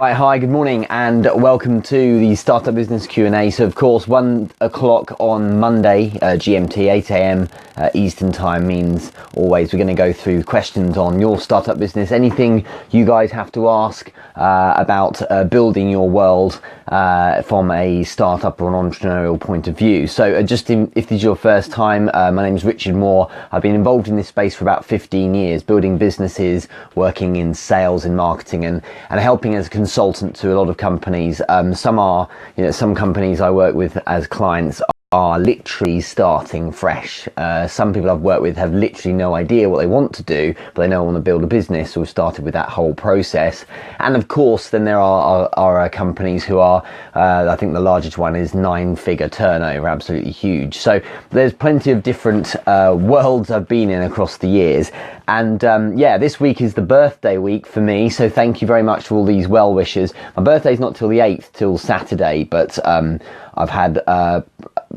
Right, hi, good morning and welcome to the Startup Business Q&A. So of course 1 o'clock on Monday, GMT, 8 a.m. Eastern time means always we're going to go through questions on your startup business, anything you guys have to ask about building your world from a startup or an entrepreneurial point of view. So if this is your first time, my name is Richard Moore. I've been involved in this space for about 15 years, building businesses, working in sales and marketing and helping as a consultant to a lot of companies. Some companies I work with as clients are literally starting fresh. Some people I've worked with have literally no idea what they want to do, but they know I want to build a business, so we've started with that whole process. And of course, then there are companies who are, I think the largest one is 9-figure turnover, absolutely huge. So there's plenty of different worlds I've been in across the years. And this week is the birthday week for me, so thank you very much for all these well wishes. My birthday's not till the 8th, till Saturday, but I've had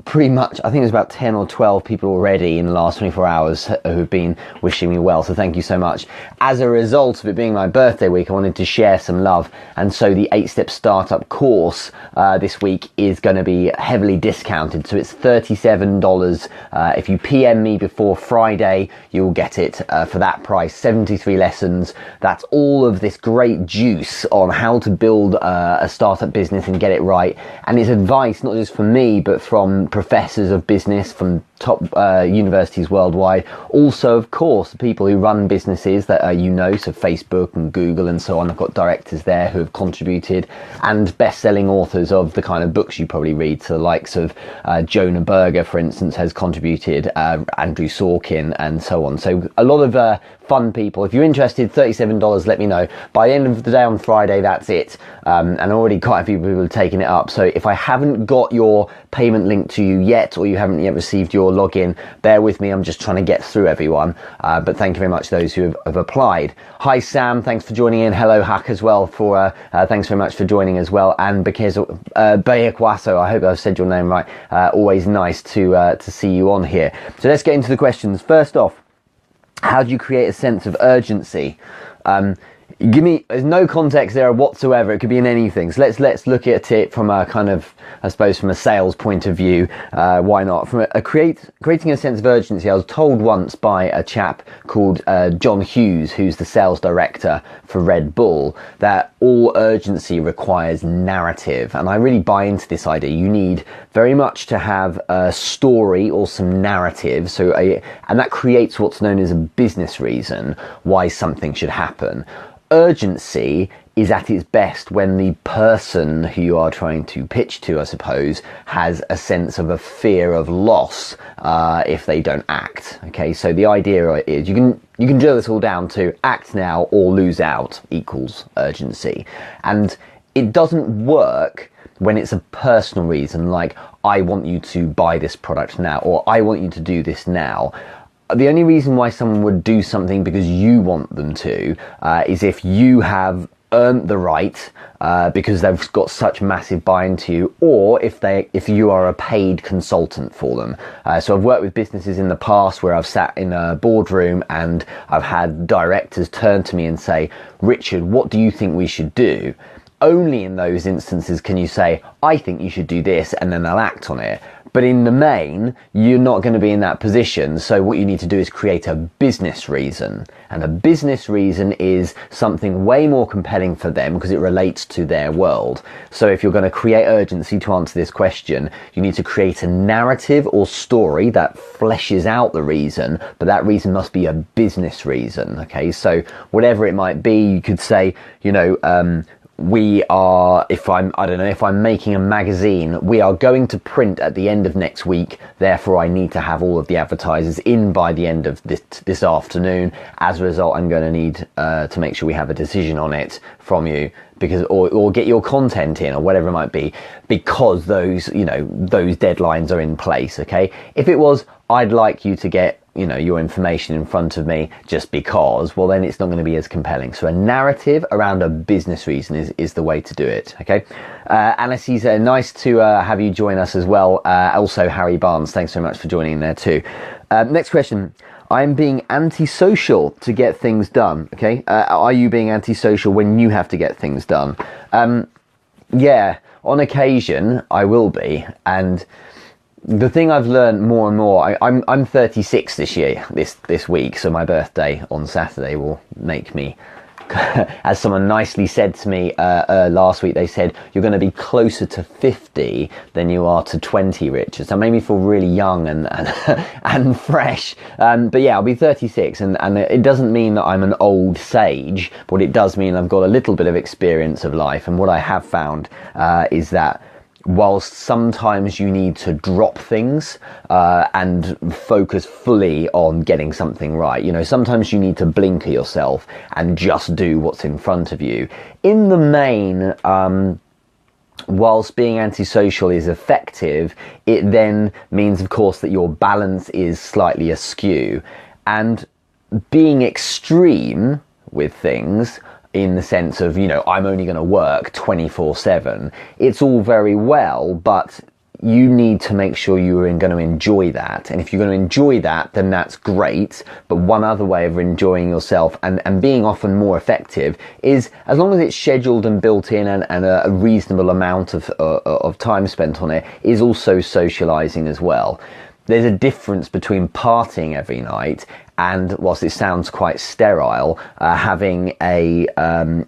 pretty much, I think there's about 10 or 12 people already in the last 24 hours who've been wishing me well, so thank you so much. As a result of it being my birthday week, I wanted to share some love, and so the 8-step startup course this week is going to be heavily discounted, so it's $37. If you PM me before Friday, you'll get it for that price. 73 lessons. That's all of this great juice on how to build a startup business and get it right, and it's advice not just from me but from professors of business from top universities worldwide. Also, of course, the people who run businesses that so Facebook and Google and so on. I've got directors there who have contributed, and best-selling authors of the kind of books you probably read. So the likes of Jonah Berger, for instance, has contributed, Andrew Sorkin and so on. So a lot of fun people. If you're interested, $37, let me know. By the end of the day on Friday, that's it. And already quite a few people have taken it up. So if I haven't got your payment link to you yet, or you haven't yet received your login, bear with me. I'm just trying to get through everyone. But thank you very much those who have applied. Hi Sam, thanks for joining in. Hello Hack as well thanks very much for joining as well. And because Bayakwaso, I hope I've said your name right. Always nice to see you on here. So let's get into the questions. First off, how do you create a sense of urgency? There's no context there whatsoever. It could be in anything. So let's look at it from a kind of, I suppose, from a sales point of view. Why not? From creating a sense of urgency, I was told once by a chap called John Hughes, who's the sales director for Red Bull, that all urgency requires narrative. And I really buy into this idea. You need very much to have a story or some narrative. And that creates what's known as a business reason why something should happen. Urgency is at its best when the person who you are trying to pitch to, I suppose, has a sense of a fear of loss if they don't act. Okay, so the idea is you can drill this all down to act now or lose out equals urgency. And it doesn't work when it's a personal reason, like I want you to buy this product now, or I want you to do this now. The only reason why someone would do something because you want them to is if you have earned the right because they've got such massive buy-in to you, or if you are a paid consultant for them. So I've worked with businesses in the past where I've sat in a boardroom and I've had directors turn to me and say, Richard, what do you think we should do? Only in those instances can you say, I think you should do this, and then they'll act on it. But in the main, you're not going to be in that position. So what you need to do is create a business reason. And a business reason is something way more compelling for them because it relates to their world. So if you're going to create urgency to answer this question, you need to create a narrative or story that fleshes out the reason, but that reason must be a business reason. Okay, so whatever it might be, you could say, if I'm making a magazine, we are going to print at the end of next week, therefore I need to have all of the advertisers in by the end of this afternoon. As a result, I'm going to need to make sure we have a decision on it from you, because or get your content in, or whatever it might be, because those deadlines are in place. Okay, if it was, I'd like you to get your information in front of me just because, well, then it's not going to be as compelling. So a narrative around a business reason is the way to do it. Okay, Anastasia, nice to have you join us as well. Also Harry Barnes, thanks so much for joining in there too. Next question. I'm being antisocial to get things done. Okay, are you being antisocial when you have to get things done? Yeah, on occasion I will be, and the thing I've learned more and more, I'm 36 this year, this week, so my birthday on Saturday will make me, as someone nicely said to me last week, they said, you're going to be closer to 50 than you are to 20, Richard. So it made me feel really young and fresh. But yeah, I'll be 36, and it doesn't mean that I'm an old sage, but it does mean I've got a little bit of experience of life. And what I have found is that whilst sometimes you need to drop things and focus fully on getting something right, you know, sometimes you need to blinker yourself and just do what's in front of you. In the main, whilst being antisocial is effective, it then means, of course, that your balance is slightly askew. And being extreme with things, in the sense of, you know, I'm only going to work 24/7. It's all very well, but you need to make sure you're going to enjoy that. And if you're going to enjoy that, then that's great. But one other way of enjoying yourself and being often more effective is, as long as it's scheduled and built in and a reasonable amount of time spent on it, is also socializing as well. There's a difference between partying every night and, whilst it sounds quite sterile, having a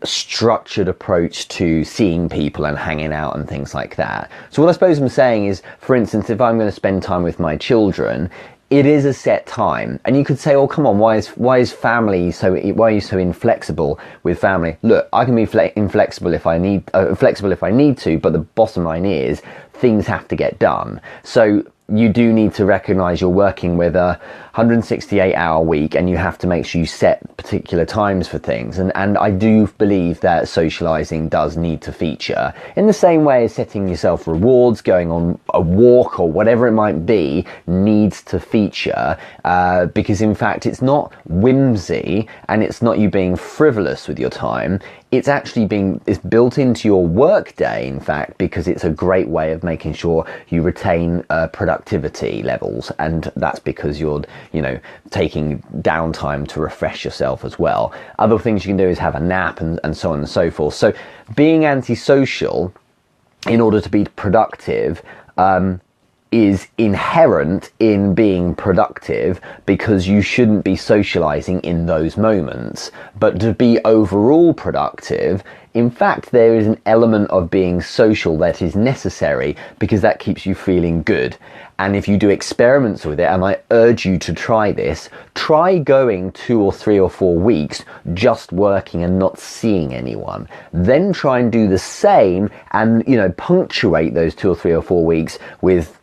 structured approach to seeing people and hanging out and things like that. So what I suppose I'm saying is, for instance, if I'm going to spend time with my children, it is a set time. And you could say, oh, come on, why are you so inflexible with family? Look, I can be inflexible if I need to, but the bottom line is things have to get done. So you do need to recognize you're working with a 168-hour week, and you have to make sure you set particular times for things. And I do believe that socializing does need to feature, in the same way as setting yourself rewards, going on a walk or whatever it might be needs to feature, because in fact it's not whimsy and it's not you being frivolous with your time. It's actually it's built into your work day, in fact, because it's a great way of making sure you retain productivity levels, and that's because you're, you know, taking downtime to refresh yourself as well. Other things you can do is have a nap and so on and so forth. So being antisocial in order to be productive is inherent in being productive, because you shouldn't be socializing in those moments. But to be overall productive, in fact, there is an element of being social that is necessary, because that keeps you feeling good. And if you do experiments with it, and I urge you to try this, try going 2 or 3 or 4 weeks just working and not seeing anyone. Then try and do the same and, you know, punctuate those 2 or 3 or 4 weeks with,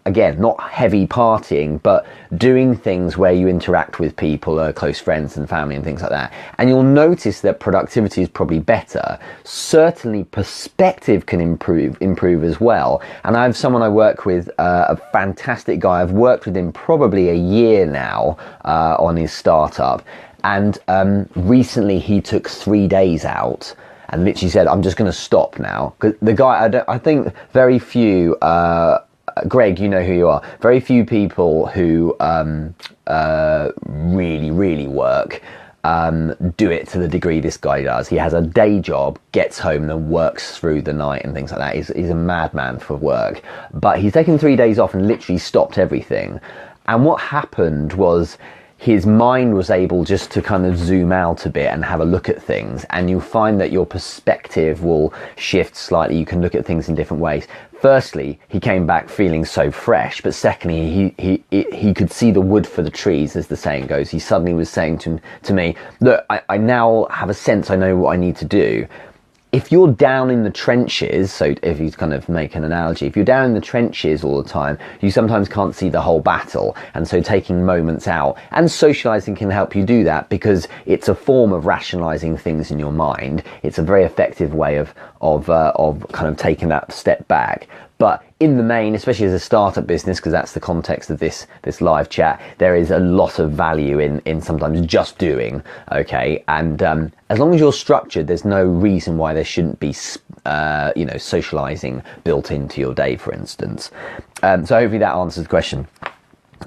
again, not heavy partying, but doing things where you interact with people, close friends and family and things like that. And you'll notice that productivity is probably better. Certainly perspective can improve as well. And I have someone I work with, a fantastic guy. I've worked with him probably a year now on his startup. And recently he took 3 days out and literally said, I'm just going to stop now. Because the guy, I think very few... Greg, you know who you are. Very few people who really work do it to the degree this guy does. He has a day job, gets home, then works through the night and things like that. He's a madman for work. But he's taken 3 days off and literally stopped everything. And what happened was, his mind was able just to kind of zoom out a bit and have a look at things, and you'll find that your perspective will shift slightly. You can look at things in different ways. Firstly, he came back feeling so fresh, but secondly, he could see the wood for the trees, as the saying goes. He suddenly was saying to me, look, I now have a sense, I know what I need to do. If you're down in the trenches, so if you kind of make an analogy, if you're down in the trenches all the time, you sometimes can't see the whole battle. And so taking moments out and socializing can help you do that, because it's a form of rationalizing things in your mind. It's a very effective way of kind of taking that step back. But in the main, especially as a startup business, because that's the context of this live chat, there is a lot of value in sometimes just doing, okay? And as long as you're structured, there's no reason why there shouldn't be, socializing built into your day, for instance. So hopefully that answers the question.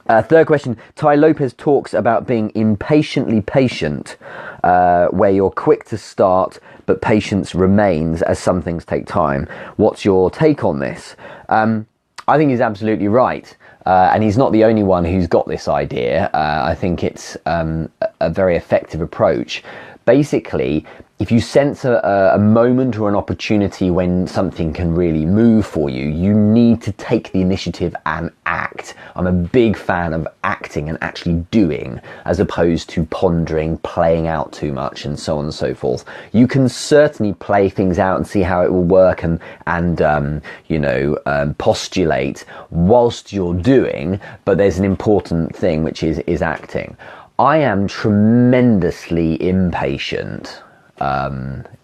Third question, Ty Lopez talks about being impatiently patient, where you're quick to start, but patience remains as some things take time. What's your take on this? I think he's absolutely right. And he's not the only one who's got this idea. I think it's a very effective approach. Basically, if you sense a moment or an opportunity when something can really move for you, you need to take the initiative and act. I'm a big fan of acting and actually doing, as opposed to pondering, playing out too much, and so on and so forth. You can certainly play things out and see how it will work and postulate whilst you're doing, but there's an important thing, which is acting. I am tremendously impatient,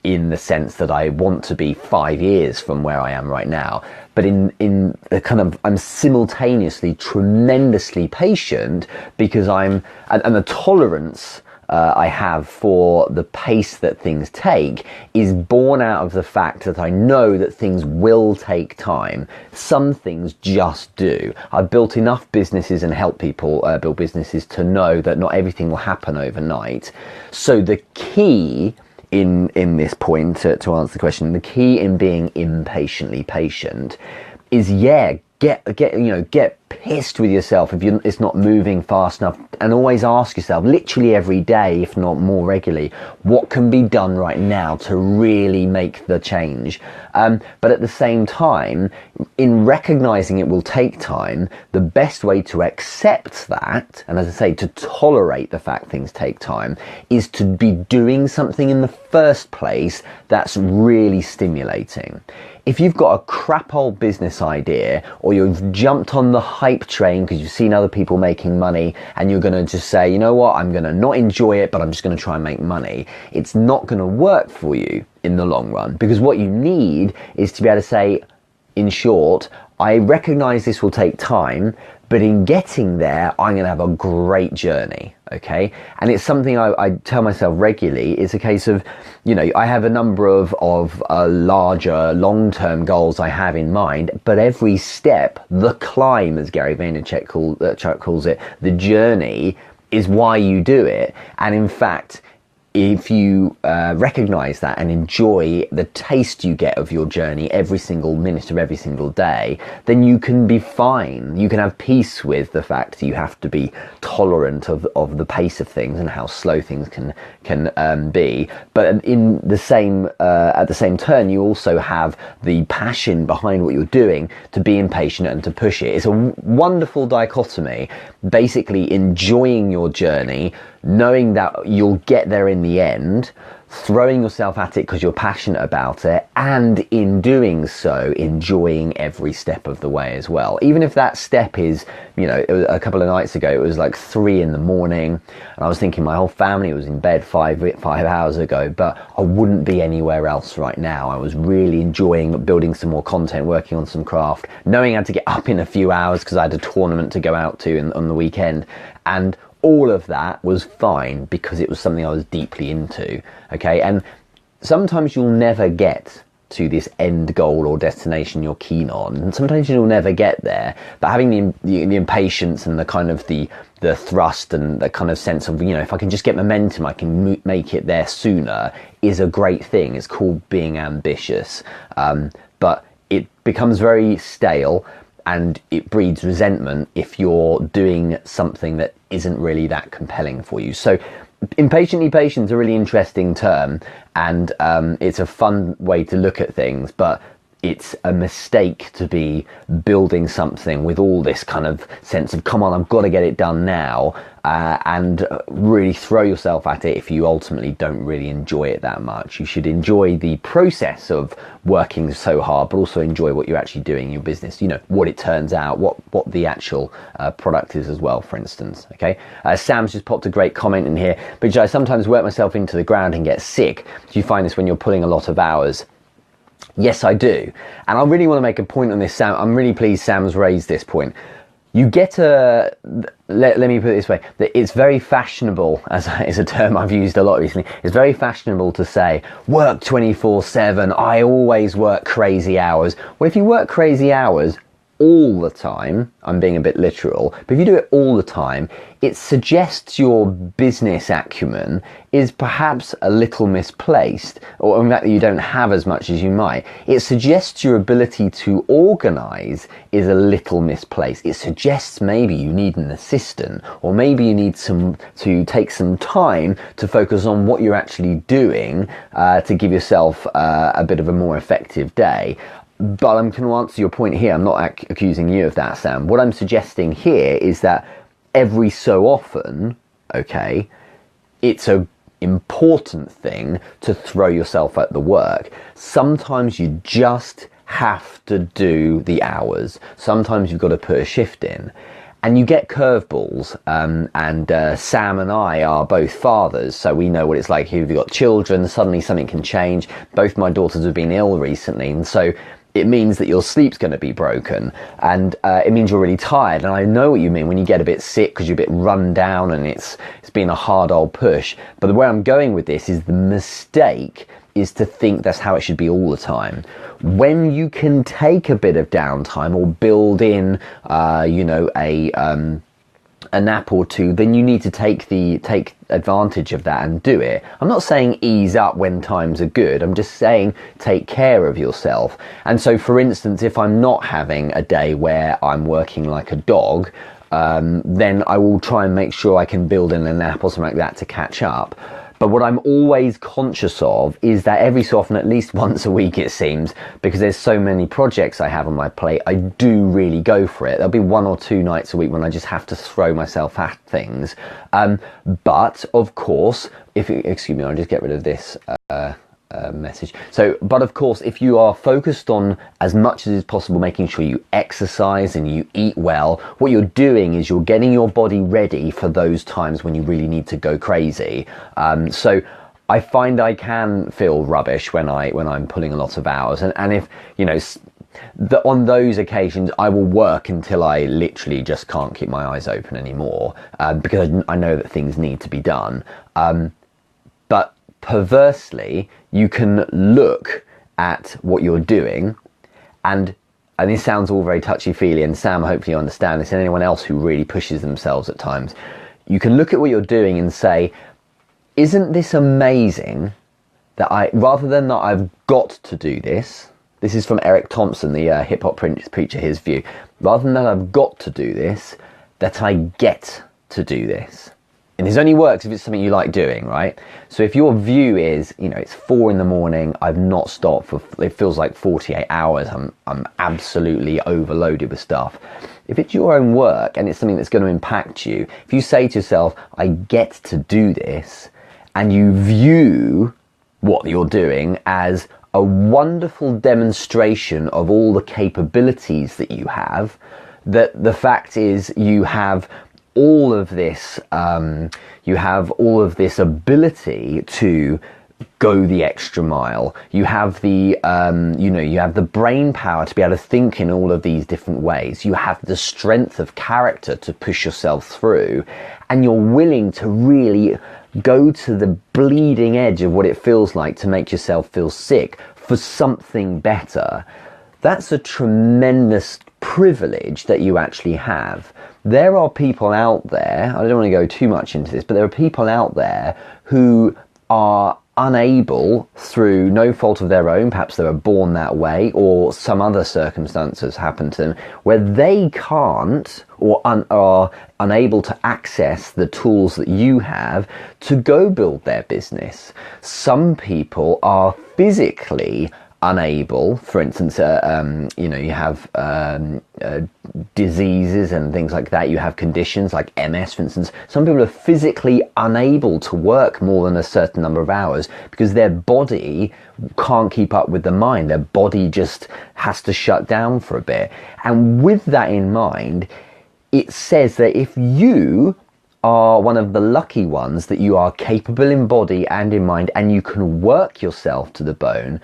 in the sense that I want to be 5 years from where I am right now, but in the kind of, I'm simultaneously tremendously patient because and the tolerance I have for the pace that things take is born out of the fact that I know that things will take time. Some things just do. I've built enough businesses and helped people build businesses to know that not everything will happen overnight. So the key in this point, to answer the question, the key in being impatiently patient is, get pissed with yourself if it's not moving fast enough, and always ask yourself, literally every day, if not more regularly, what can be done right now to really make the change. But at the same time, in recognizing it will take time, the best way to accept that, and as I say, to tolerate the fact things take time, is to be doing something in the first place that's really stimulating. If you've got a crap old business idea, or you've jumped on the hype train because you've seen other people making money and you're going to just say, you know what, I'm going to not enjoy it, but I'm just going to try and make money, it's not going to work for you in the long run. Because what you need is to be able to say, in short, I recognize this will take time, but in getting there, I'm going to have a great journey, okay? And it's something I tell myself regularly. It's a case of, I have a number of larger, long-term goals I have in mind, but every step, the climb, as Gary Vaynerchuk calls it, the journey, is why you do it. And in fact, if you recognize that and enjoy the taste you get of your journey every single minute of every single day, then you can be fine. You can have peace with the fact that you have to be tolerant of the pace of things and how slow things can be. But in the same at the same turn, you also have the passion behind what you're doing to be impatient and to push it. It's a wonderful dichotomy, basically enjoying your journey, knowing that you'll get there in the end, throwing yourself at it because you're passionate about it, and in doing so, enjoying every step of the way as well. Even if that step is, it was a couple of nights ago, it was like 3 a.m, and I was thinking my whole family was in bed 5 hours ago, but I wouldn't be anywhere else right now. I was really enjoying building some more content, working on some craft, knowing I had to get up in a few hours because I had a tournament to go out to on the weekend, and all of that was fine because it was something I was deeply into, okay? And sometimes you'll never get to this end goal or destination you're keen on, and sometimes you'll never get there, but having the impatience and the kind of the thrust and the kind of sense of, if I can just get momentum, I can make it there sooner, is a great thing. It's called being ambitious, but it becomes very stale and it breeds resentment if you're doing something that isn't really that compelling for you. So impatiently patient is a really interesting term, and it's a fun way to look at things, but it's a mistake to be building something with all this kind of sense of, come on, I've got to get it done now, and really throw yourself at it if you ultimately don't really enjoy it that much. You should enjoy the process of working so hard, but also enjoy what you're actually doing in your business, what it turns out, what the actual product is as well, for instance, okay? Sam's just popped a great comment in here, but I sometimes work myself into the ground and get sick. Do you find this when you're pulling a lot of hours? Yes, I do. And I really want to make a point on this, Sam. I'm really pleased Sam's raised this point. You get let me put it this way, that it's very fashionable, as is a term I've used a lot recently, it's very fashionable to say, work 24/7, I always work crazy hours. Well, if you work crazy hours, all the time, I'm being a bit literal, but if you do it all the time, it suggests your business acumen is perhaps a little misplaced, or in fact that you don't have as much as you might. It suggests your ability to organize is a little misplaced. It suggests maybe you need an assistant, or maybe you need to take some time to focus on what you're actually doing to give yourself a bit of a more effective day. But I'm going to answer your point here. I'm not accusing you of that, Sam. What I'm suggesting here is that every so often, okay, it's an important thing to throw yourself at the work. Sometimes you just have to do the hours. Sometimes you've got to put a shift in. And you get curveballs, and Sam and I are both fathers, so we know what it's like. If you've got children, suddenly something can change. Both my daughters have been ill recently, and so it means that your sleep's going to be broken, and it means you're really tired. And I know what you mean when you get a bit sick because you're a bit run down and it's been a hard old push. But the way I'm going with this is the mistake is to think that's how it should be all the time. When you can take a bit of downtime or build in, a nap or two, then you need to take advantage of that and do it. I'm not saying ease up when times are good. I'm just saying take care of yourself. And so, for instance, if I'm not having a day where I'm working like a dog, then I will try and make sure I can build in a nap or something like that to catch up. But what I'm always conscious of is that every so often, at least once a week it seems, because there's so many projects I have on my plate, I do really go for it. There'll be 1 or 2 nights a week when I just have to throw myself at things. But of course, excuse me, I'll just get rid of this message. But of course, if you are focused on as much as is possible making sure you exercise and you eat well, what you're doing is you're getting your body ready for those times when you really need to go crazy. So I find I can feel rubbish when I'm pulling a lot of hours, and if on those occasions I will work until I literally just can't keep my eyes open anymore, because I know that things need to be done. But perversely, you can look at what you're doing, and this sounds all very touchy-feely, and Sam, hopefully you understand this, and anyone else who really pushes themselves at times, you can look at what you're doing and say, isn't this amazing that rather than that I've got to do this is from Eric Thompson, the hip-hop preacher, his view, rather than that I've got to do this, that I get to do this. And this only works if it's something you like doing, right? So if your view is, it's 4 a.m, I've not stopped for, it feels like 48 hours, I'm absolutely overloaded with stuff. If it's your own work and it's something that's going to impact you, if you say to yourself, I get to do this, and you view what you're doing as a wonderful demonstration of all the capabilities that you have, that the fact is you have all of this ability to go the extra mile. You have the you have the brain power to be able to think in all of these different ways. You have the strength of character to push yourself through, and you're willing to really go to the bleeding edge of what it feels like to make yourself feel sick for something better. That's a tremendous privilege that you actually have. There are people out there, I don't want to go too much into this, but there are people out there who are unable, through no fault of their own, perhaps they were born that way or some other circumstances happen to them, where they can't or are unable to access the tools that you have to go build their business. Some people are physically unable, for instance, you have diseases and things like that. You have conditions like MS, for instance. Some people are physically unable to work more than a certain number of hours because their body can't keep up with the mind. Their body just has to shut down for a bit. And with that in mind, it says that if you are one of the lucky ones, that you are capable in body and in mind, and you can work yourself to the bone,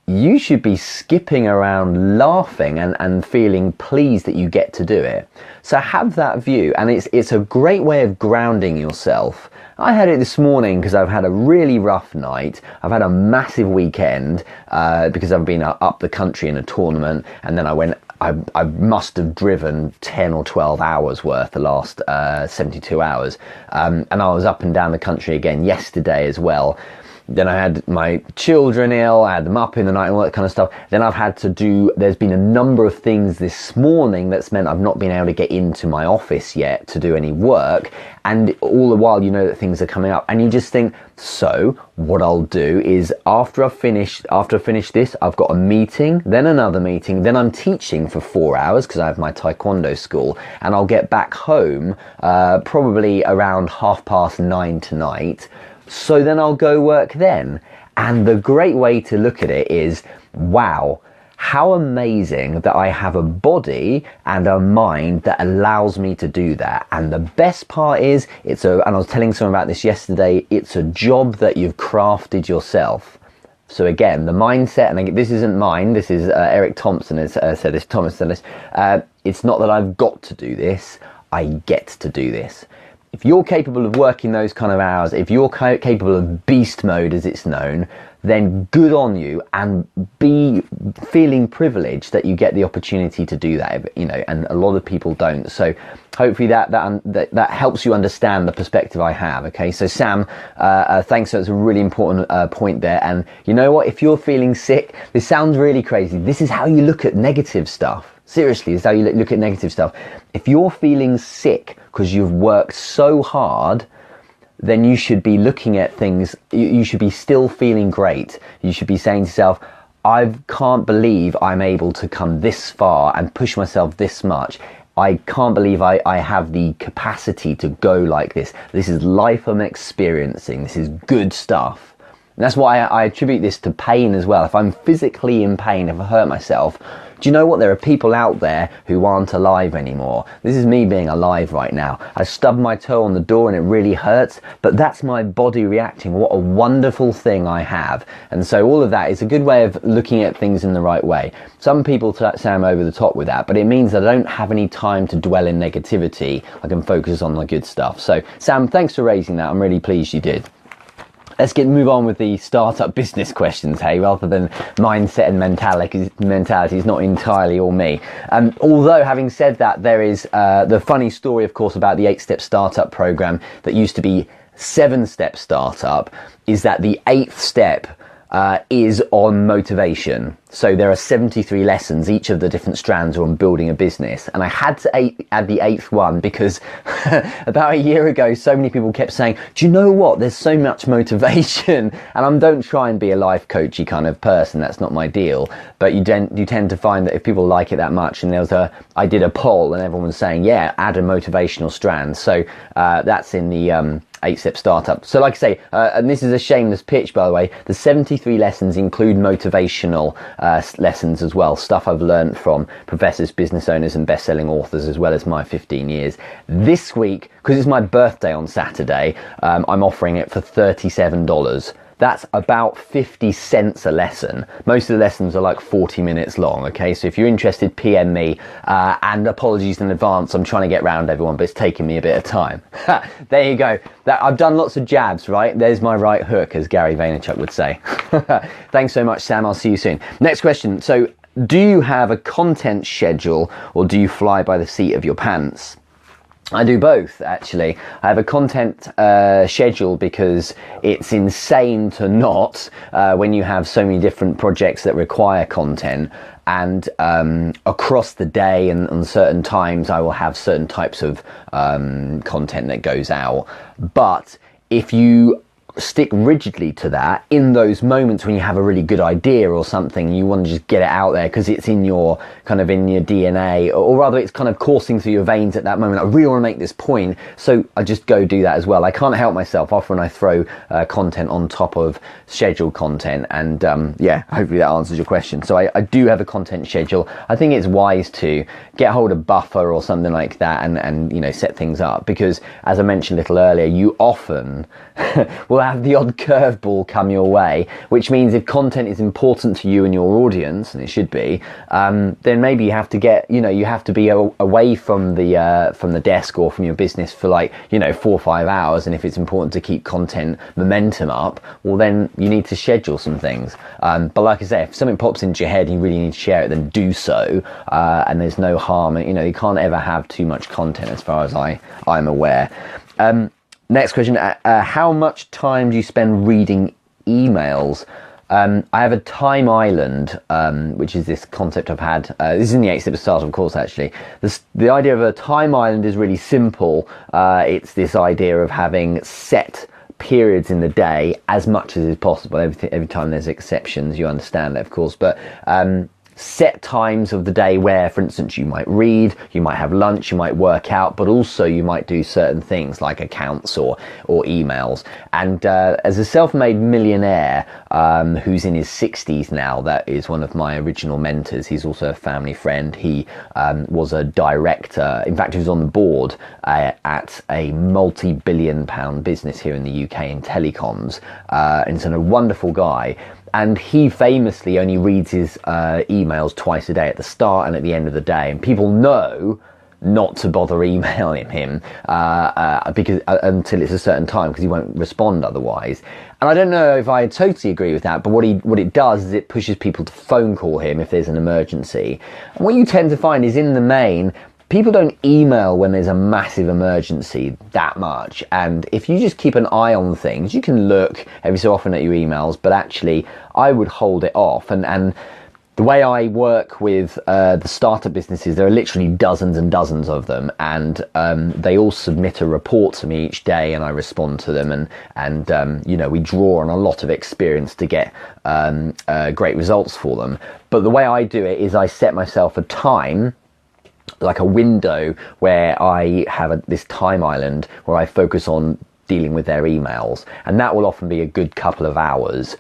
you should be skipping around laughing and feeling pleased that you get to do it. So have that view, and it's a great way of grounding yourself. I had it this morning because I've had a really rough night. I've had a massive weekend because I've been up the country in a tournament, and then I I must have driven 10 or 12 hours worth the last 72 hours. And I was up and down the country again yesterday as well. Then I had my children ill, I had them up in the night and all that kind of stuff. Then I've had to there's been a number of things this morning that's meant I've not been able to get into my office yet to do any work. And all the while, you know that things are coming up and you just think, so what I'll do is after I finish this, I've got a meeting, then another meeting, then I'm teaching for 4 hours because I have my taekwondo school, and I'll get back home probably around 9:30 tonight. So then I'll go work then. And the great way to look at it is, wow, how amazing that I have a body and a mind that allows me to do that. And the best part is, and I was telling someone about this yesterday, it's a job that you've crafted yourself. So again, the mindset, and this isn't mine, this is Eric Thompson has said this, Thomas said this, it's not that I've got to do this, I get to do this. If you're capable of working those kind of hours, if you're capable of beast mode as it's known, then good on you, and be feeling privileged that you get the opportunity to do that, you know, and a lot of people don't. So hopefully that helps you understand the perspective I have. Okay, so Sam, thanks. That's a really important point there. And you know what, if you're feeling sick, this sounds really crazy, this is how you look at negative stuff. Seriously, this is how you look at negative stuff. If you're feeling sick because you've worked so hard, then you should be looking at things, you should be still feeling great. You should be saying to yourself, I can't believe I'm able to come this far and push myself this much. I can't believe I have the capacity to go like this. This is life I'm experiencing. This is good stuff. And that's why I attribute this to pain as well. If I'm physically in pain, if I hurt myself, do you know what? There are people out there who aren't alive anymore. This is me being alive right now. I stubbed my toe on the door and it really hurts, but that's my body reacting. What a wonderful thing I have. And so all of that is a good way of looking at things in the right way. Some people say I'm over the top with that, but it means that I don't have any time to dwell in negativity. I can focus on the good stuff. So Sam, thanks for raising that. I'm really pleased you did. Let's move on with the startup business questions, hey, rather than mindset and mentality is not entirely all me. Although, having said that, there is the funny story, of course, about the 8-step startup program that used to be 7-step startup, is that the 8th step is on motivation. So there are 73 lessons, each of the different strands are on building a business. And I had to add the 8th one because about a year ago, so many people kept saying, do you know what? There's so much motivation. And I don't try and be a life coachy kind of person. That's not my deal. But you tend to find that if people like it that much, and I did a poll and everyone was saying, yeah, add a motivational strand. So that's in the 8-step startup. So like I say, and this is a shameless pitch, by the way, the 73 lessons include motivational lessons as well, stuff I've learned from professors, business owners and best-selling authors, as well as my 15 years. This week, because it's my birthday on Saturday, I'm offering it for $37. That's about 50 cents a lesson. Most of the lessons are like 40 minutes long, okay? So if you're interested, PM me, and apologies in advance, I'm trying to get round everyone, but it's taking me a bit of time. There you go. I've done lots of jabs, right? There's my right hook, as Gary Vaynerchuk would say. Thanks so much, Sam. I'll see you soon. Next question. So, do you have a content schedule, or do you fly by the seat of your pants? I do both, actually. I have a content schedule because it's insane to not when you have so many different projects that require content, and across the day and on certain times I will have certain types of content that goes out. But if you stick rigidly to that in those moments when you have a really good idea or something, you want to just get it out there because it's in your DNA, or rather it's kind of coursing through your veins at that moment. I really want to make this point, so I just go do that as well. I can't help myself. Often I throw content on top of scheduled content, and yeah, hopefully that answers your question. So I do have a content schedule. I think it's wise to get hold of buffer or something like that, and set things up, because as I mentioned a little earlier, you often will have the odd curveball come your way, which means if content is important to you and your audience, and it should be, then maybe you have to get, you have to be away from the desk or from your business for 4 or 5 hours. And if it's important to keep content momentum up, well, then you need to schedule some things. But like I say, if something pops into your head and you really need to share it, then do so. And there's no harm. You can't ever have too much content, as far as I'm aware. Next question, how much time do you spend reading emails? I have a time island, which is this concept I've had. This is in the 8 Steps to Start, of course, actually. The idea of a time island is really simple. It's this idea of having set periods in the day as much as is possible. Every time there's exceptions, you understand that, of course, but set times of the day where, for instance, you might read, you might have lunch, you might work out, but also you might do certain things like accounts or emails. And as a self-made millionaire who's in his 60s now, that is one of my original mentors. He's also a family friend. He was a director, in fact he was on the board at a multi-billion pound business here in the UK in telecoms, and he's a wonderful guy. And he famously only reads his emails twice a day, at the start and at the end of the day. And people know not to bother emailing him because until it's a certain time, because he won't respond otherwise. And I don't know if I totally agree with that, but what it does is it pushes people to phone call him if there's an emergency. And what you tend to find is, in the main, people don't email when there's a massive emergency that much. And if you just keep an eye on things, you can look every so often at your emails, but actually I would hold it off. And the way I work with the startup businesses, there are literally dozens and dozens of them, and they all submit a report to me each day, and I respond to them, and we draw on a lot of experience to get great results for them. But the way I do it is I set myself a time, like a window, where I have this time island where I focus on dealing with their emails, and that will often be a good couple of hours.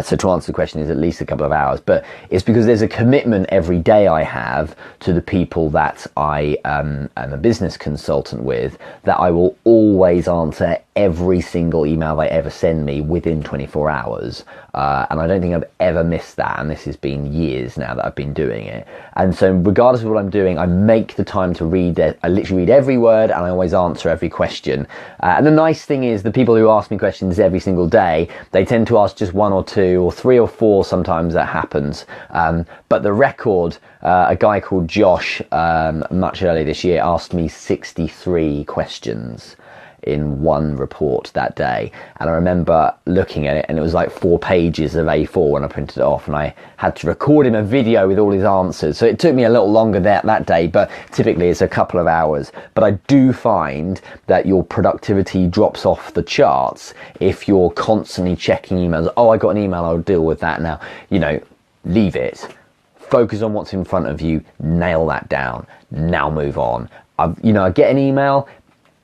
So to answer the question, is at least a couple of hours, but it's because there's a commitment every day I have to the people that I am a business consultant with, that I will always answer every single email they ever send me within 24 hours. And I don't think I've ever missed that, and this has been years now that I've been doing it. And so regardless of what I'm doing, I make the time to read it. I literally read every word, and I always answer every question. And the nice thing is, the people who ask me questions every single day, they tend to ask just 1 or 2 or 3 or 4, sometimes that happens. But the record, a guy called Josh, much earlier this year, asked me 63 questions in one report that day. And I remember looking at it, and it was like 4 pages of A4 when I printed it off, and I had to record him a video with all his answers. So it took me a little longer that day, but typically it's a couple of hours. But I do find that your productivity drops off the charts if you're constantly checking emails. Oh, I got an email, I'll deal with that now. Leave it. Focus on what's in front of you, nail that down, now move on. I get an email.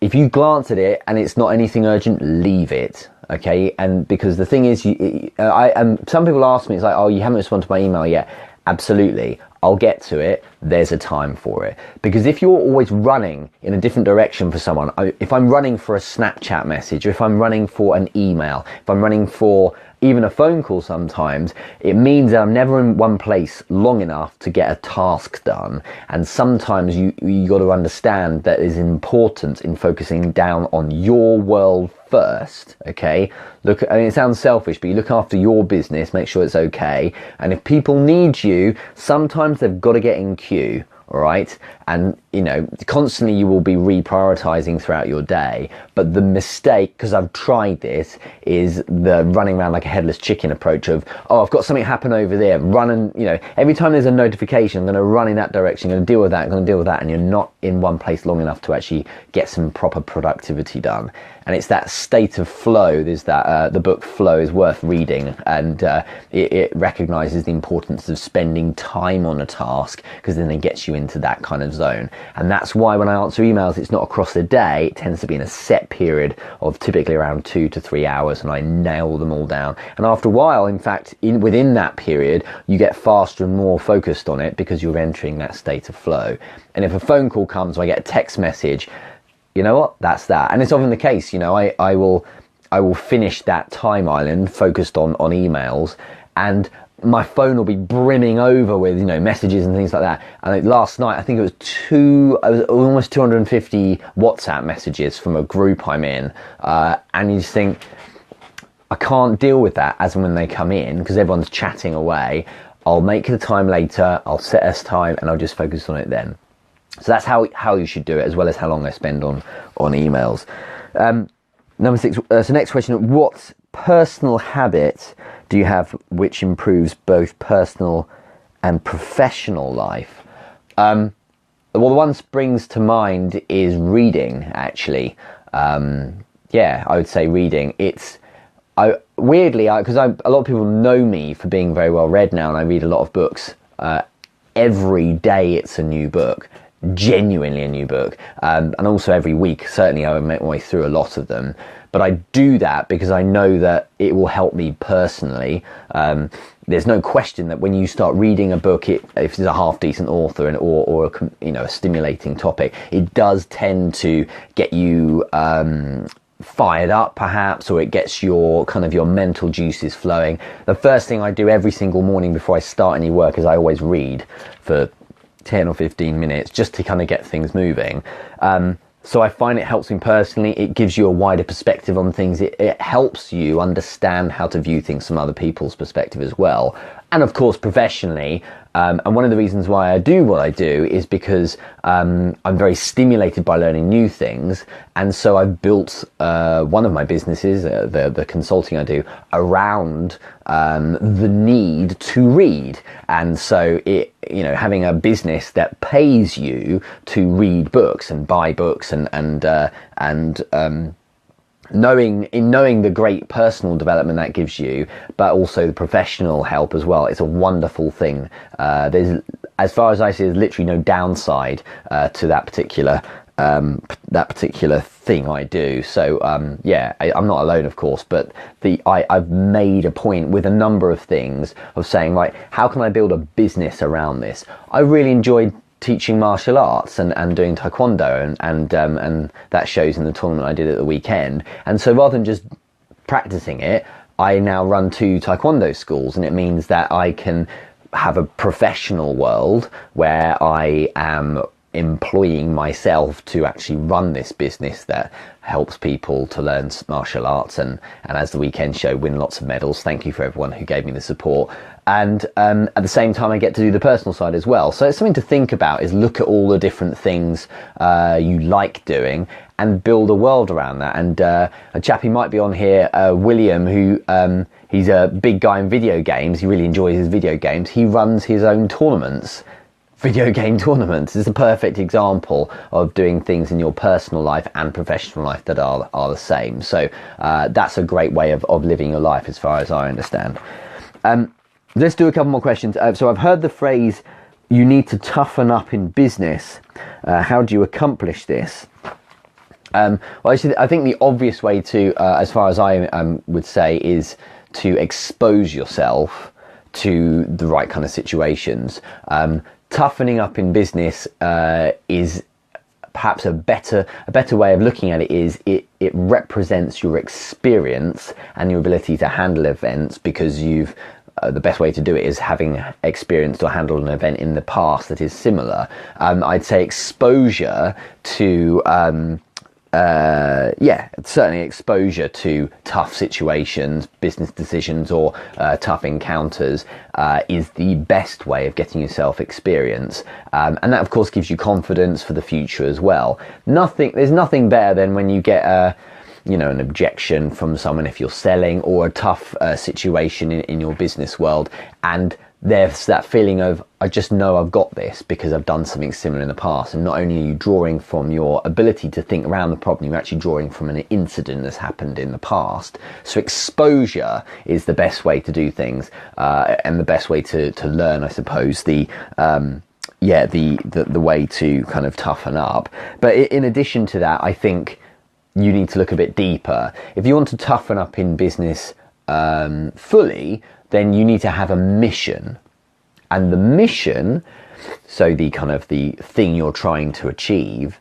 If you glance at it and it's not anything urgent, leave it, okay? And because the thing is, some people ask me, it's like, oh, you haven't responded to my email yet. Absolutely, I'll get to it. There's a time for it. Because if you're always running in a different direction for someone, if I'm running for a Snapchat message, or if I'm running for an email, if I'm running for even a phone call sometimes, it means that I'm never in one place long enough to get a task done. And sometimes you got to understand that there's importance in focusing down on your world first, okay? It sounds selfish, but you look after your business, make sure it's okay. And if people need you, sometimes they've got to get in queue. All right. And, constantly you will be reprioritizing throughout your day. But the mistake, because I've tried this, is the running around like a headless chicken approach of, oh, I've got something happen over there. Run and, every time there's a notification, I'm going to run in that direction. I'm going to deal with that. I'm going to deal with that. And you're not in one place long enough to actually get some proper productivity done. And it's that state of flow. There's that, the book Flow is worth reading. And it recognizes the importance of spending time on a task, because then it gets you into that kind of zone. And that's why when I answer emails, it's not across the day. It tends to be in a set period of typically around 2 to 3 hours, and I nail them all down. And after a while, in fact, within that period, you get faster and more focused on it, because you're entering that state of flow. And if a phone call comes, or I get a text message, you know what, that's that. And it's often the case, I I will finish that time island focused on emails, and my phone will be brimming over with, messages and things like that. And last night, I think it was almost 250 WhatsApp messages from a group I'm in. And you just think, I can't deal with that as and when they come in, because everyone's chatting away. I'll make the time later, I'll set us time, and I'll just focus on it then. So that's how you should do it, as well as how long I spend on emails. Number 6, so next question, what personal habit do you have which improves both personal and professional life? Well, the one that springs to mind is reading, actually. I would say reading. Weirdly, because a lot of people know me for being very well read now, and I read a lot of books. Every day it's a new book. Genuinely a new book, and also every week certainly I make my way through a lot of them, but I do that because I know that it will help me personally. There's no question that when you start reading a book, if it's a half decent author or a stimulating topic, it does tend to get you fired up perhaps, or it gets your mental juices flowing. The first thing I do every single morning before I start any work is I always read for 10 or 15 minutes just to kind of get things moving. So I find it helps me personally. It gives you a wider perspective on things. It helps you understand how to view things from other people's perspective as well. And of course, professionally, and one of the reasons why I do what I do is because I'm very stimulated by learning new things. And so I've built one of my businesses, the consulting I do, around the need to read. And so having a business that pays you to read books and buy books and knowing the great personal development that gives you, but also the professional help as well, it's a wonderful thing. There's, as far as I see, there's literally no downside to that particular thing I do. So I'm not alone, of course, but I've made a point with a number of things of saying, right, how can I build a business around this? I really enjoyed teaching martial arts and doing taekwondo, and that shows in the tournament I did at the weekend. And so rather than just practicing it, I now run 2 taekwondo schools, and it means that I can have a professional world where I am employing myself to actually run this business that helps people to learn martial arts, and as the weekend show, win lots of medals. Thank you for everyone who gave me the support. And at the same time, I get to do the personal side as well. So it's something to think about, is look at all the different things you like doing and build a world around that. And a chap who might be on here, William, who he's a big guy in video games. He really enjoys his video games. He runs his own tournaments. Video game tournaments is a perfect example of doing things in your personal life and professional life that are the same. So that's a great way of living your life, as far as I understand. Let's do a couple more questions. So I've heard the phrase, you need to toughen up in business. How do you accomplish this? Well, actually, I think the obvious way to, as far as I would say, is to expose yourself to the right kind of situations. Toughening up in business is perhaps a better way of looking at it. Is it represents your experience and your ability to handle events, because you've the best way to do it is having experienced or handled an event in the past that is similar. I'd say exposure to certainly exposure to tough situations, business decisions, or tough encounters is the best way of getting yourself experience, and that of course gives you confidence for the future as well. There's nothing better than when you get an objection from someone if you're selling, or a tough situation in your business world, and there's that feeling of, I just know I've got this because I've done something similar in the past. And not only are you drawing from your ability to think around the problem, you're actually drawing from an incident that's happened in the past. So exposure is the best way to do things, and the best way to learn, I suppose, the way to kind of toughen up. But in addition to that, I think you need to look a bit deeper. If you want to toughen up in business fully, then you need to have a mission. And the mission, so the kind of the thing you're trying to achieve,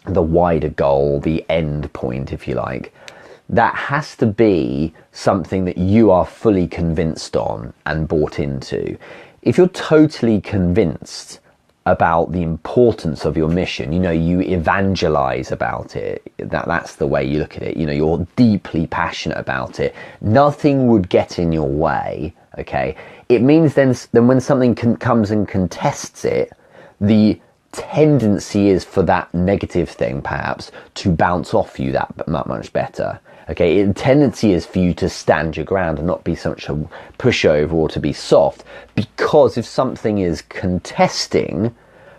the wider goal, the end point, if you like, that has to be something that you are fully convinced on and bought into. If you're totally convinced about the importance of your mission, you evangelize about it, that's the way you look at it, you're deeply passionate about it, nothing would get in your way, okay? It means then when something comes and contests it, the tendency is for that negative thing perhaps to bounce off you that much better. Okay, the tendency is for you to stand your ground and not be such a pushover or to be soft, because if something is contesting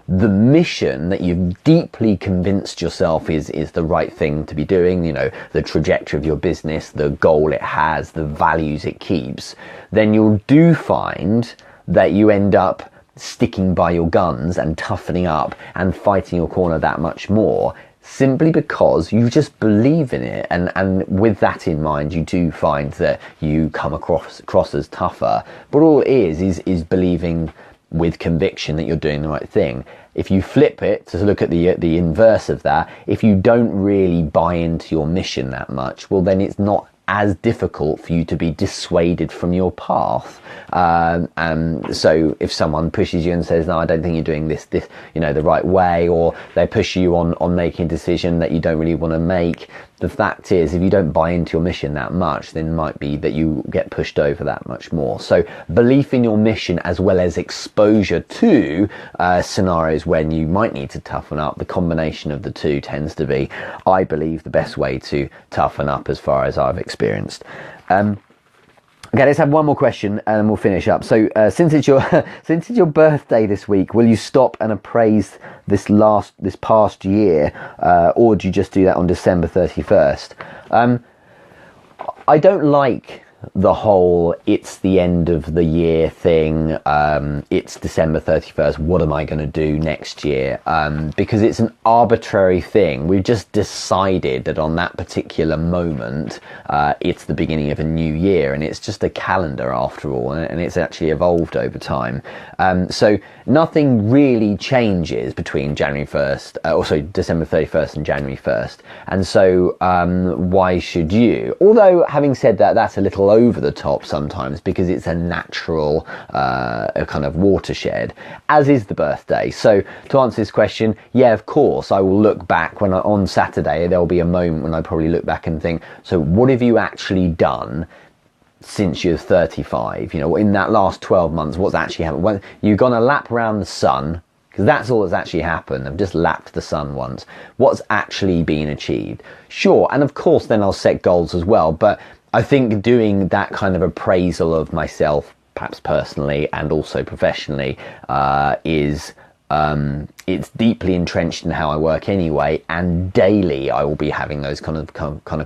the mission that you've deeply convinced yourself is the right thing to be doing, the trajectory of your business, the goal it has, the values it keeps, then you'll find that you end up sticking by your guns and toughening up and fighting your corner that much more, simply because you just believe in it, and with that in mind you do find that you come across as tougher. But all it is believing with conviction that you're doing the right thing. If you flip it to look at the inverse of that, if you don't really buy into your mission that much, well then it's not as difficult for you to be dissuaded from your path. So if someone pushes you and says, no, I don't think you're doing this the right way, or they push you on making a decision that you don't really want to make, the fact is, if you don't buy into your mission that much, then it might be that you get pushed over that much more. So belief in your mission, as well as exposure to scenarios when you might need to toughen up, the combination of the two tends to be, I believe, the best way to toughen up as far as I've experienced. Okay, let's have one more question and then we'll finish up. So since it's your birthday this week, will you stop and appraise this past year, or do you just do that on December 31st? I don't like the whole it's the end of the year thing. It's December 31st, what am I going to do next year? Because it's an arbitrary thing. We've just decided that on that particular moment it's the beginning of a new year, and it's just a calendar after all, and it's actually evolved over time. So nothing really changes between December 31st and January 1st, and so why should you? Although having said that, that's a little over the top sometimes, because it's a natural kind of watershed, as is the birthday. So to answer this question, yeah, of course I will look back on Saturday. There'll be a moment when I probably look back and think, so what have you actually done since you're 35? In that last 12 months, what's actually happened? When you've gone a lap around the sun, because that's all that's actually happened. I've just lapped the sun once. What's actually been achieved? Sure, and of course then I'll set goals as well, but I think doing that kind of appraisal of myself, perhaps personally and also professionally, it's deeply entrenched in how I work anyway, and daily I will be having those kind of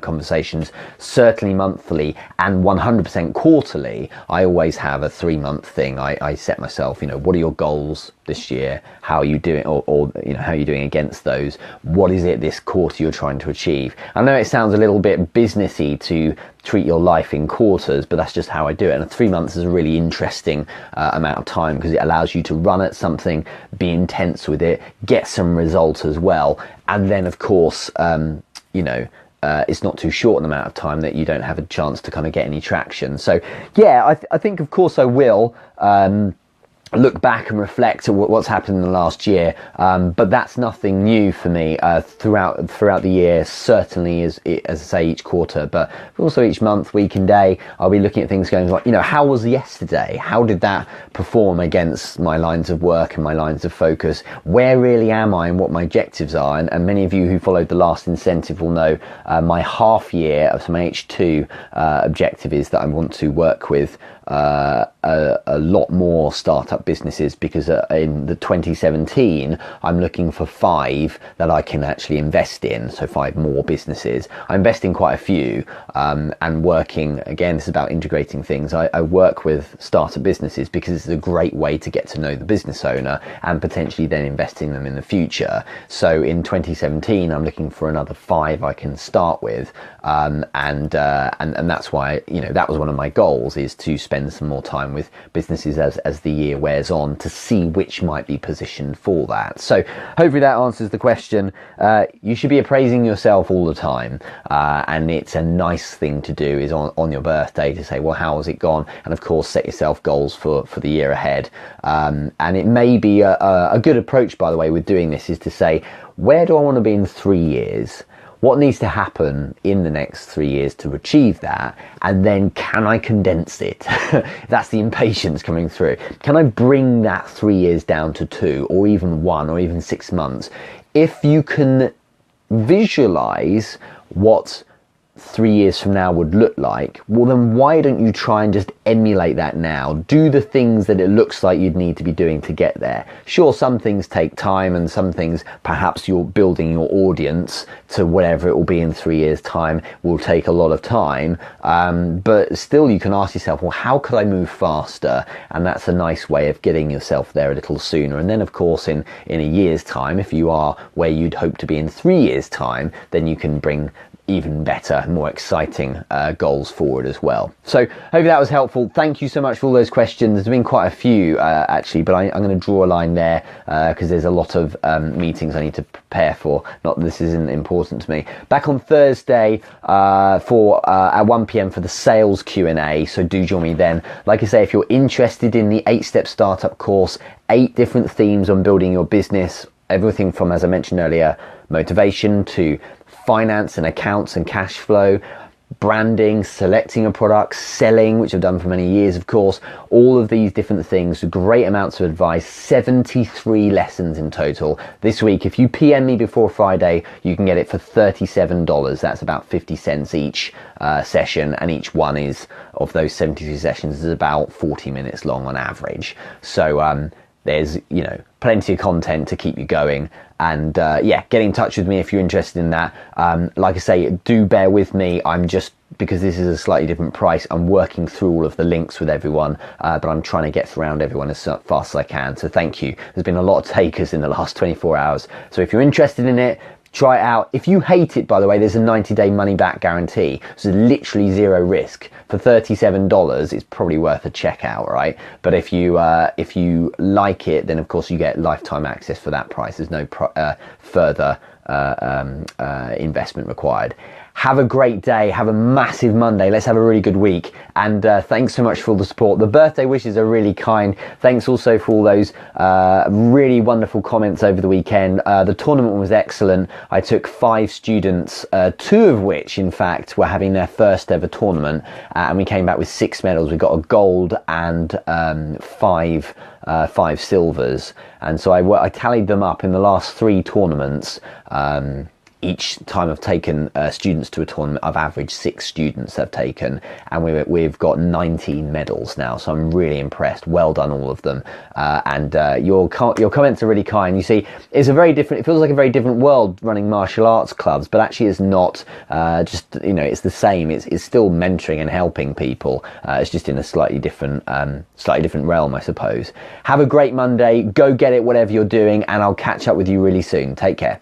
conversations, certainly monthly and 100% quarterly. I always have a 3-month thing. I set myself, what are your goals this year? How are you doing, or how are you doing against those? What is it this quarter you're trying to achieve? I know it sounds a little bit businessy to treat your life in quarters, but that's just how I do it. And 3 months is a really interesting amount of time, because it allows you to run at something, be intense with it, get some results as well, and then of course it's not too short an amount of time that you don't have a chance to kind of get any traction. So yeah, I think of course I will look back and reflect at what's happened in the last year, but that's nothing new for me throughout the year, certainly as I say, each quarter, but also each month, week and day. I'll be looking at things going like, how was yesterday? How did that perform against my lines of work and my lines of focus? Where really am I and what my objectives are? And many of you who followed the last incentive will know my half year of my H2 objective is that I want to work with a lot more startup businesses, because in the 2017 I'm looking for 5 that I can actually invest in, so 5 more businesses. I invest in quite a few, and working, again, this is about integrating things. I work with startup businesses because it's a great way to get to know the business owner and potentially then invest in them in the future. So in 2017 I'm looking for another 5 I can start with, and that's why that was one of my goals, is to spend some more time time with businesses as the year wears on to see which might be positioned for that. So hopefully that answers the question. You should be appraising yourself all the time, and it's a nice thing to do is on your birthday to say, well, how has it gone? And of course, set yourself goals for the year ahead. And it may be a good approach, by the way, with doing this is to say, where do I want to be in 3 years? What needs to happen in the next 3 years to achieve that? And then can I condense it? That's the impatience coming through. Can I bring that 3 years down to 2 or even 1 or even 6 months? If you can visualize what 3 years from now would look like, well then why don't you try and just emulate that now? Do the things that it looks like you'd need to be doing to get there. Sure, some things take time, and some things, perhaps you're building your audience to whatever it will be in 3 years time, will take a lot of time, but still you can ask yourself, well, how could I move faster? And that's a nice way of getting yourself there a little sooner. And then of course in a year's time, if you are where you'd hope to be in 3 years time, then you can bring even better, more exciting goals forward as well. So hopefully that was helpful. Thank you so much for all those questions. There's been quite a few actually, but I'm going to draw a line there because there's a lot of meetings I need to prepare for. Not that this isn't important to me. Back on Thursday for at 1 p.m. for the sales Q&A, so do join me then. Like I say, if you're interested in the 8-step startup course, 8 different themes on building your business, everything from, as I mentioned earlier, motivation to finance and accounts and cash flow, branding, selecting a product, selling, which I've done for many years, of course, all of these different things, great amounts of advice, 73 lessons in total. This week, if you PM me before Friday, you can get it for $37. That's about 50 cents each session, and each one is, of those 73 sessions, is about 40 minutes long on average. So there's, you know, plenty of content to keep you going. And yeah, get in touch with me if you're interested in that. Like I say, do bear with me. I'm just, because this is a slightly different price, I'm working through all of the links with everyone, but I'm trying to get around everyone as fast as I can. So thank you. There's been a lot of takers in the last 24 hours. So if you're interested in it, try it out. If you hate it, by the way, there's a 90-day money-back guarantee. So literally zero risk. For $37, it's probably worth a check out, right? But if you like it, then of course you get lifetime access for that price. There's no further investment required. Have a great day. Have a massive Monday. Let's have a really good week. And thanks so much for all the support. The birthday wishes are really kind. Thanks also for all those really wonderful comments over the weekend. The tournament was excellent. I took 5 students, 2 of which, in fact, were having their first ever tournament. And we came back with 6 medals. We got a gold and 5 silvers. And so I tallied them up in the last 3 tournaments. Each time I've taken students to a tournament, I've averaged 6 students I've taken, and we've got 19 medals now. So I'm really impressed. Well done, all of them. And your comments are really kind. You see, it's a very different. It feels like a very different world running martial arts clubs, but actually it's not. Just, you know, it's the same. It's still mentoring and helping people. It's just in a slightly different realm, I suppose. Have a great Monday. Go get it, whatever you're doing, and I'll catch up with you really soon. Take care.